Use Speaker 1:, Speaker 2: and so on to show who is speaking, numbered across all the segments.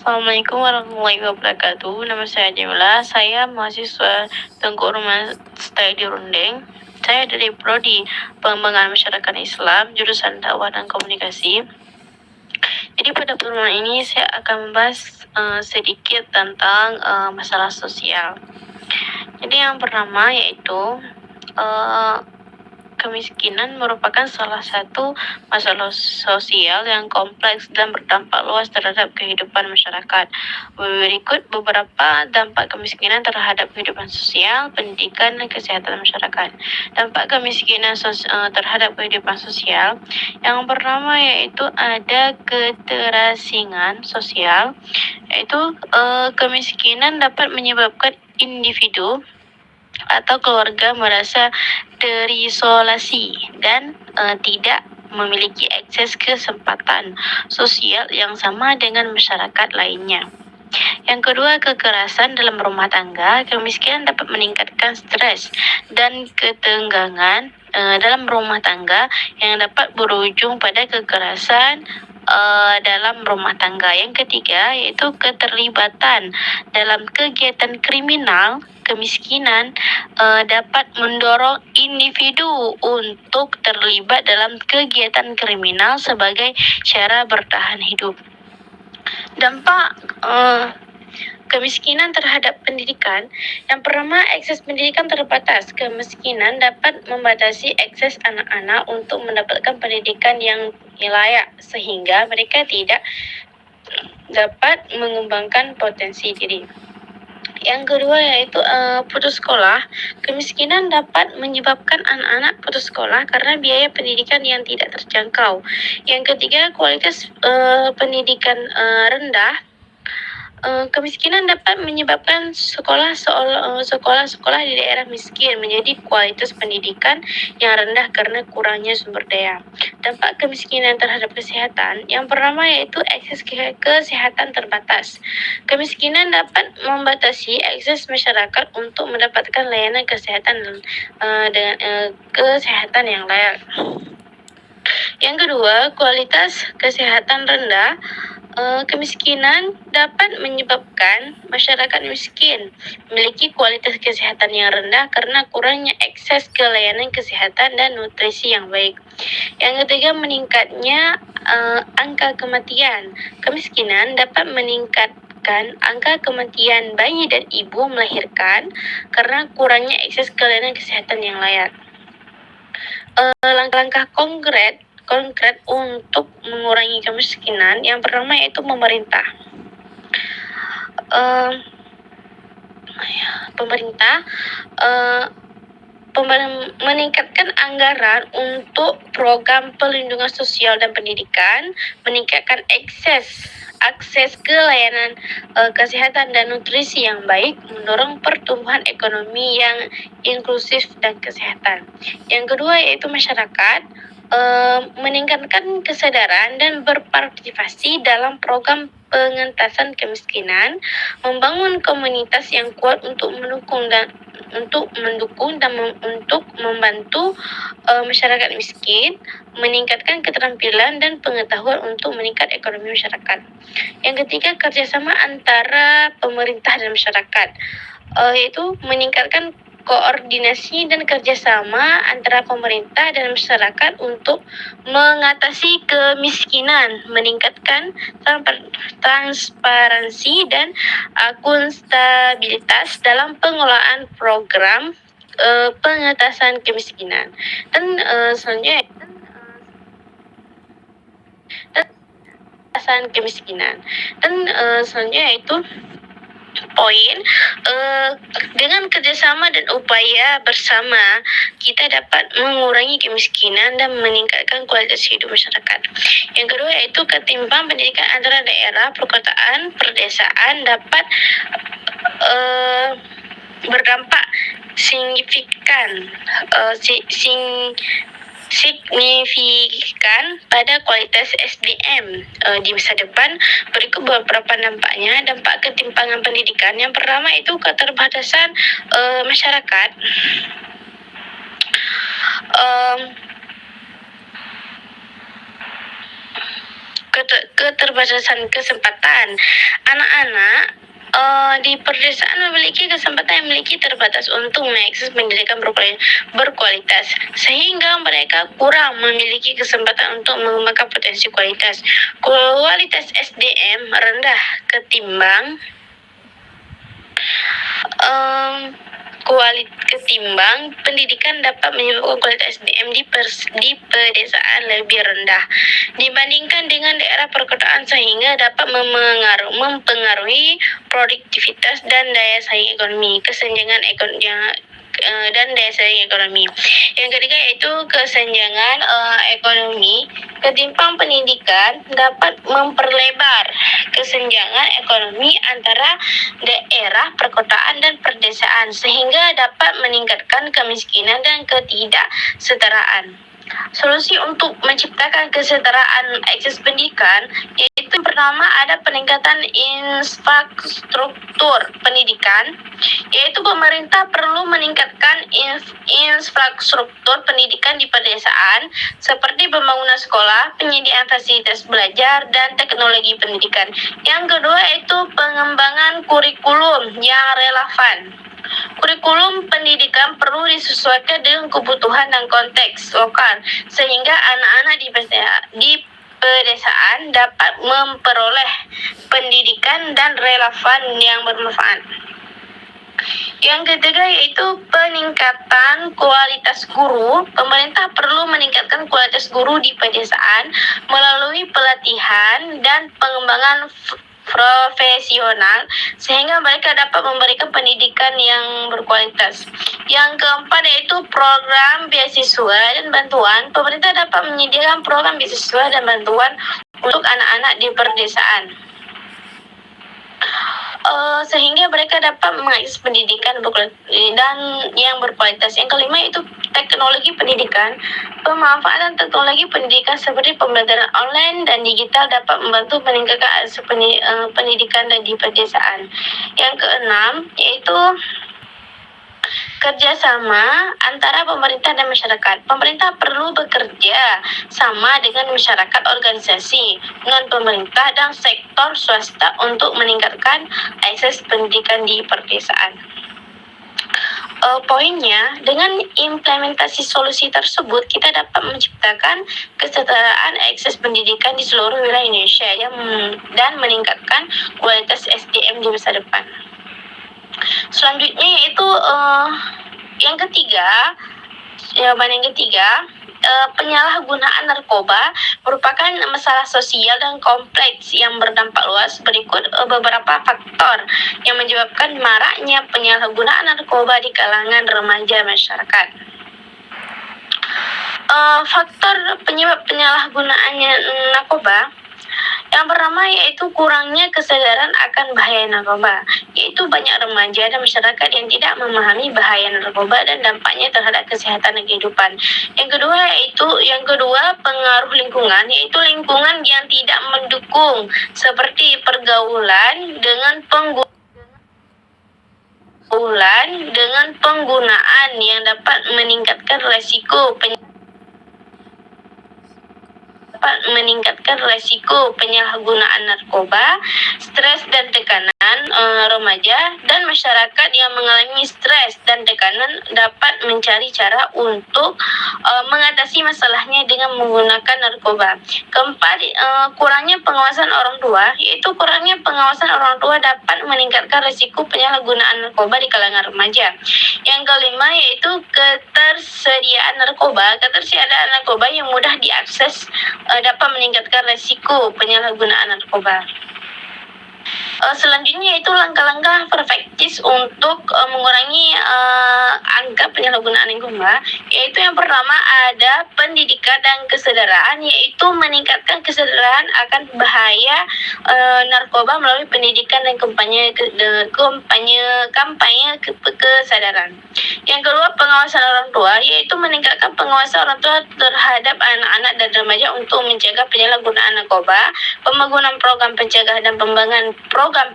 Speaker 1: Assalamualaikum warahmatullahi wabarakatuh. Nama saya Jamila. Saya mahasiswa Tengku Rumah Studi Rundeng. Saya dari Prodi Pengembangan Masyarakat Islam, jurusan Dakwah dan Komunikasi. Jadi pada pertemuan ini saya akan membahas sedikit tentang masalah sosial. Jadi yang pertama yaitu kemiskinan merupakan salah satu masalah sosial yang kompleks dan berdampak luas terhadap kehidupan masyarakat. Berikut beberapa dampak kemiskinan terhadap kehidupan sosial, pendidikan, dan kesehatan masyarakat. Dampak kemiskinan terhadap kehidupan sosial, yang pertama yaitu ada keterasingan sosial, yaitu kemiskinan dapat menyebabkan individu atau keluarga merasa terisolasi dan tidak memiliki akses kesempatan sosial yang sama dengan masyarakat lainnya. Yang kedua, kekerasan dalam rumah tangga. Kemiskinan dapat meningkatkan stres dan ketenggangan dalam rumah tangga yang dapat berujung pada kekerasan dalam rumah tangga. Yang ketiga yaitu keterlibatan dalam kegiatan kriminal. Kemiskinan dapat mendorong individu untuk terlibat dalam kegiatan kriminal sebagai cara bertahan hidup. Dampak kemiskinan terhadap pendidikan. Yang pertama, akses pendidikan terbatas. Kemiskinan dapat membatasi akses anak-anak untuk mendapatkan pendidikan yang layak sehingga mereka tidak dapat mengembangkan potensi diri. Yang kedua yaitu putus sekolah. Kemiskinan dapat menyebabkan anak-anak putus sekolah karena biaya pendidikan yang tidak terjangkau. Yang ketiga, kualitas pendidikan rendah. Kemiskinan dapat menyebabkan sekolah-sekolah di daerah miskin menjadi kualitas pendidikan yang rendah karena kurangnya sumber daya. Dampak kemiskinan terhadap kesehatan, yang pertama yaitu akses kesehatan terbatas. Kemiskinan dapat membatasi akses masyarakat untuk mendapatkan layanan kesehatan dengan kesehatan yang layak. Yang kedua, kualitas kesehatan rendah. Kemiskinan dapat menyebabkan masyarakat miskin memiliki kualitas kesehatan yang rendah karena kurangnya akses ke layanan kesehatan dan nutrisi yang baik. Yang ketiga, meningkatnya angka kematian. Kemiskinan dapat meningkatkan angka kematian bayi dan ibu melahirkan karena kurangnya akses ke layanan kesehatan yang layak. Langkah-langkah konkret untuk mengurangi kemiskinan, yang pertama yaitu pemerintah meningkatkan anggaran untuk program perlindungan sosial dan pendidikan, meningkatkan akses ke layanan kesehatan dan nutrisi yang baik, mendorong pertumbuhan ekonomi yang inklusif dan kesehatan. Yang kedua yaitu masyarakat meningkatkan kesadaran dan berpartisipasi dalam program pengentasan kemiskinan, membangun komunitas yang kuat untuk mendukung dan untuk membantu masyarakat miskin, meningkatkan keterampilan dan pengetahuan untuk meningkat ekonomi masyarakat. Yang ketiga, kerjasama antara pemerintah dan masyarakat, yaitu meningkatkan koordinasi dan kerjasama antara pemerintah dan masyarakat untuk mengatasi kemiskinan, meningkatkan transparansi dan akuntabilitas dalam pengelolaan program pengentasan kemiskinan. Dan selanjutnya yaitu poin dengan kerjasama dan upaya bersama kita dapat mengurangi kemiskinan dan meningkatkan kualitas hidup masyarakat. Yang kedua yaitu ketimbang pendidikan antara daerah, perkotaan, perdesaan dapat berdampak signifikan pada kualitas SDM di masa depan. Berikut beberapa dampaknya. Dampak ketimpangan pendidikan, yang pertama itu keterbatasan masyarakat. keterbatasan kesempatan. Anak-anak di perdesaan memiliki kesempatan yang memiliki terbatas untuk mengakses pendidikan berkualitas, sehingga mereka kurang memiliki kesempatan untuk mengembangkan potensi kualitas. Kualitas SDM rendah ketimbang pendidikan dapat menyebabkan kualitas SDM di pedesaan lebih rendah dibandingkan dengan daerah perkotaan, sehingga dapat mempengaruhi produktivitas dan daya saing ekonomi, kesenjangan dan daya saing ekonomi. Yang ketiga yaitu kesenjangan ekonomi. Ketimpang pendidikan dapat memperlebar kesenjangan ekonomi antara daerah perkotaan dan perdesaan, sehingga dapat meningkatkan kemiskinan dan ketidaksetaraan. Solusi untuk menciptakan kesetaraan akses pendidikan yaitu pertama ada peningkatan infrastruktur pendidikan, yaitu pemerintah perlu meningkatkan infrastruktur pendidikan di pedesaan seperti pembangunan sekolah, penyediaan fasilitas belajar, dan teknologi pendidikan. Yang kedua yaitu pengembangan kurikulum yang relevan. Kurikulum pendidikan perlu disesuaikan dengan kebutuhan dan konteks lokal, sehingga anak-anak di pedesaan dapat memperoleh pendidikan dan relevan yang bermanfaat. Yang ketiga yaitu peningkatan kualitas guru. Pemerintah perlu meningkatkan kualitas guru di pedesaan melalui pelatihan dan pengembangan profesional, sehingga mereka dapat memberikan pendidikan yang berkualitas. Yang keempat yaitu program beasiswa dan bantuan. Pemerintah dapat menyediakan program beasiswa dan bantuan untuk anak-anak di pedesaan, sehingga mereka dapat mengakses pendidikan dan yang berkualitas. Yang kelima yaitu teknologi pendidikan. Pemanfaatan teknologi pendidikan seperti pembelajaran online dan digital dapat membantu meningkatkan akses pendidikan di pedesaan. Yang keenam yaitu kerjasama antara pemerintah dan masyarakat. Pemerintah perlu bekerja sama dengan masyarakat, organisasi, dengan pemerintah dan sektor swasta untuk meningkatkan akses pendidikan di pedesaan. Poinnya, dengan implementasi solusi tersebut, kita dapat menciptakan kesetaraan akses pendidikan di seluruh wilayah Indonesia dan meningkatkan kualitas SDM di masa depan. Selanjutnya yaitu jawaban yang ketiga, penyalahgunaan narkoba merupakan masalah sosial dan kompleks yang berdampak luas. Berikut beberapa faktor yang menyebabkan maraknya penyalahgunaan narkoba di kalangan remaja masyarakat. Faktor penyebab penyalahgunaannya narkoba. Yang pertama yaitu kurangnya kesadaran akan bahaya narkoba, yaitu banyak remaja dan masyarakat yang tidak memahami bahaya narkoba dan dampaknya terhadap kesehatan dan kehidupan. Yang kedua pengaruh lingkungan, yaitu lingkungan yang tidak mendukung seperti pergaulan dengan penggunaan yang dapat meningkatkan resiko penyalahgunaan narkoba, stres dan tekanan remaja dan masyarakat yang mengalami stres dan tekanan dapat mencari cara untuk mengatasi masalahnya dengan menggunakan narkoba. Keempat, kurangnya pengawasan orang tua, yaitu kurangnya pengawasan orang tua dapat meningkatkan risiko penyalahgunaan narkoba di kalangan remaja. Yang kelima yaitu ketersediaan narkoba. Ketersediaan narkoba yang mudah diakses dapat meningkatkan risiko penyalahgunaan narkoba. Selanjutnya yaitu langkah-langkah preventif untuk mengurangi angka penyalahgunaan narkoba, yaitu yang pertama ada pendidikan dan kesadaran, yaitu meningkatkan kesadaran akan bahaya narkoba melalui pendidikan dan kampanye kesadaran. Yang kedua pengawasan orang tua, yaitu meningkatkan pengawasan orang tua terhadap anak-anak dan remaja untuk mencegah penyalahgunaan narkoba, pembangunan program pencegahan dan pengembangan program program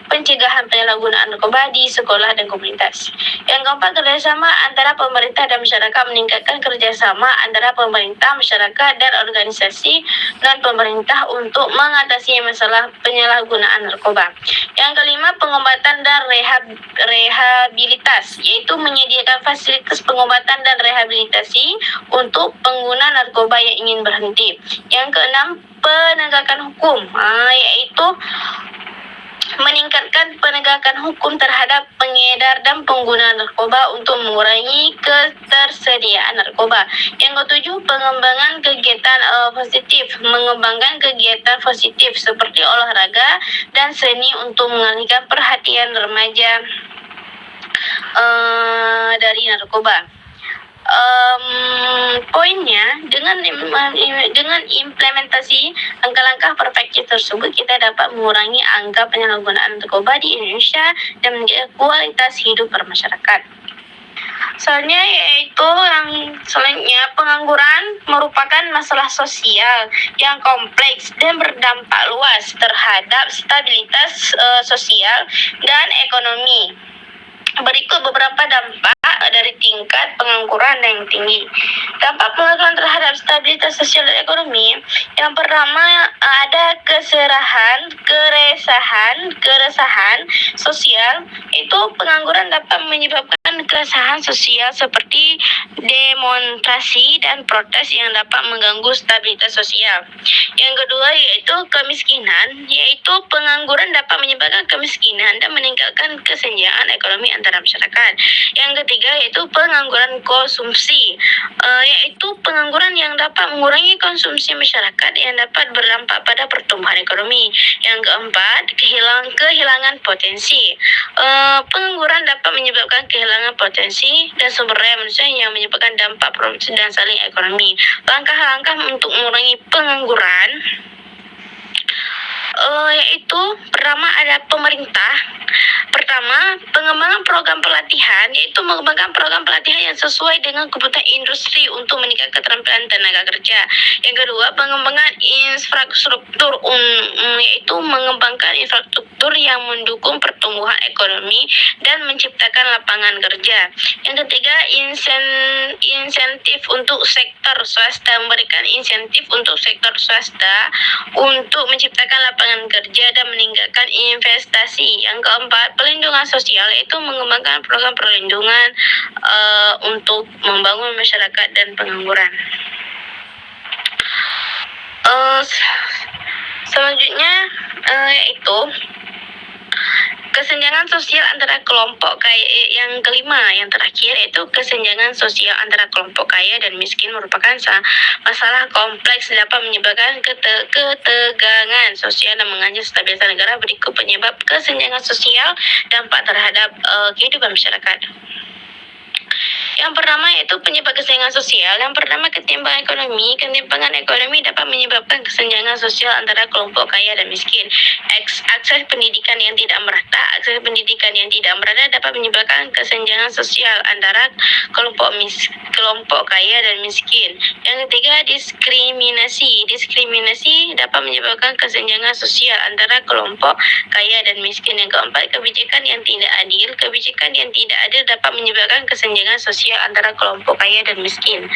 Speaker 1: pencegahan penyalahgunaan narkoba di sekolah dan komunitas. Yang keempat, kerjasama antara pemerintah dan masyarakat, meningkatkan kerjasama antara pemerintah, masyarakat, dan organisasi non-pemerintah untuk mengatasi masalah penyalahgunaan narkoba. Yang kelima, pengobatan dan rehabilitas, yaitu menyediakan fasilitas pengobatan dan rehabilitasi untuk pengguna narkoba yang ingin berhenti. Yang keenam, penegakan hukum, yaitu meningkatkan penegakan hukum terhadap pengedar dan pengguna narkoba untuk mengurangi ketersediaan narkoba. Yang ketujuh, pengembangan kegiatan positif, mengembangkan kegiatan positif seperti olahraga dan seni untuk mengalihkan perhatian remaja dari narkoba. Poinnya, dengan implementasi langkah-langkah perfektif tersebut, kita dapat mengurangi angka penyalahgunaan narkoba di Indonesia dan menjaga kualitas hidup bermasyarakat. Selanjutnya, pengangguran merupakan masalah sosial yang kompleks dan berdampak luas terhadap stabilitas sosial dan ekonomi. Berikut beberapa dampak dari tingkat pengangguran yang tinggi. Dampak pengangguran terhadap stabilitas sosial dan ekonomi. Yang pertama, ada keresahan sosial. Itu pengangguran dapat menyebabkan keresahan sosial seperti demonstrasi dan protes yang dapat mengganggu stabilitas sosial. Yang kedua yaitu kemiskinan, yaitu pengangguran dapat menyebabkan kemiskinan dan meningkatkan kesenjangan ekonomi antara masyarakat. Yang ketiga yaitu pengangguran konsumsi, yaitu pengangguran yang dapat mengurangi konsumsi masyarakat yang dapat berdampak pada pertumbuhan ekonomi. Yang keempat, kehilangan potensi. Pengangguran dapat menyebabkan kehilangan potensi dan sumber daya manusia yang menyebabkan dampak produksi dan saling ekonomi. Langkah-langkah untuk mengurangi pengangguran yaitu pertama ada pemerintah. Pertama, pengembangan program pelatihan, yaitu mengembangkan program pelatihan yang sesuai dengan kebutuhan industri untuk meningkatkan keterampilan tenaga kerja. Yang kedua, pengembangan infrastruktur, yaitu mengembangkan infrastruktur yang mendukung pertumbuhan ekonomi dan menciptakan lapangan kerja. Yang ketiga, insentif untuk sektor swasta, memberikan insentif untuk sektor swasta untuk menciptakan lapangan kerja dan meningkatkan investasi. Yang keempat, perlindungan sosial, yaitu mengembangkan program perlindungan untuk membangun masyarakat dan pengangguran. Selanjutnya yaitu kesenjangan sosial antara kelompok kaya. Yang kelima, yang terakhir, yaitu kesenjangan sosial antara kelompok kaya dan miskin merupakan masalah kompleks dapat menyebabkan ketegangan sosial dan mengancam stabilitas negara. Berikut penyebab kesenjangan sosial, dampak terhadap kehidupan masyarakat. Yang pertama yaitu penyebab kesenjangan sosial. Yang pertama, ketimpangan ekonomi. Ketimpangan ekonomi dapat menyebabkan kesenjangan sosial antara kelompok kaya dan miskin. Akses pendidikan yang tidak merata. Akses pendidikan yang tidak merata dapat menyebabkan kesenjangan sosial antara kelompok kaya dan miskin. Yang ketiga, diskriminasi. Diskriminasi dapat menyebabkan kesenjangan sosial antara kelompok kaya dan miskin. Yang keempat, kebijakan yang tidak adil. Kebijakan yang tidak adil dapat menyebabkan kesenjangan sosial antara kelompok kaya dan miskin.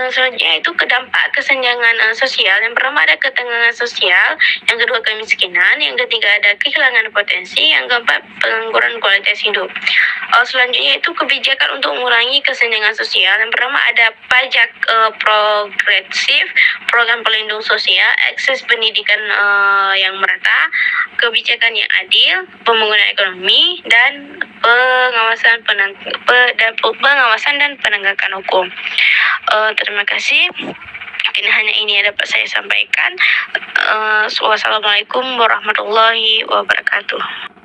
Speaker 1: Selanjutnya itu kedampak kesenjangan sosial. Yang pertama ada ketegangan sosial, yang kedua kemiskinan, yang ketiga ada kehilangan potensi, yang keempat pengangguran kualitas hidup. Selanjutnya itu kebijakan untuk mengurangi kesenjangan sosial. Yang pertama ada pajak progresif, program pelindung sosial, akses pendidikan yang merata, kebijakan yang adil, pembangunan ekonomi, dan pengawasan dan penegakan hukum. Terima kasih. Mungkin hanya ini yang dapat saya sampaikan. Wassalamualaikum warahmatullahi wabarakatuh.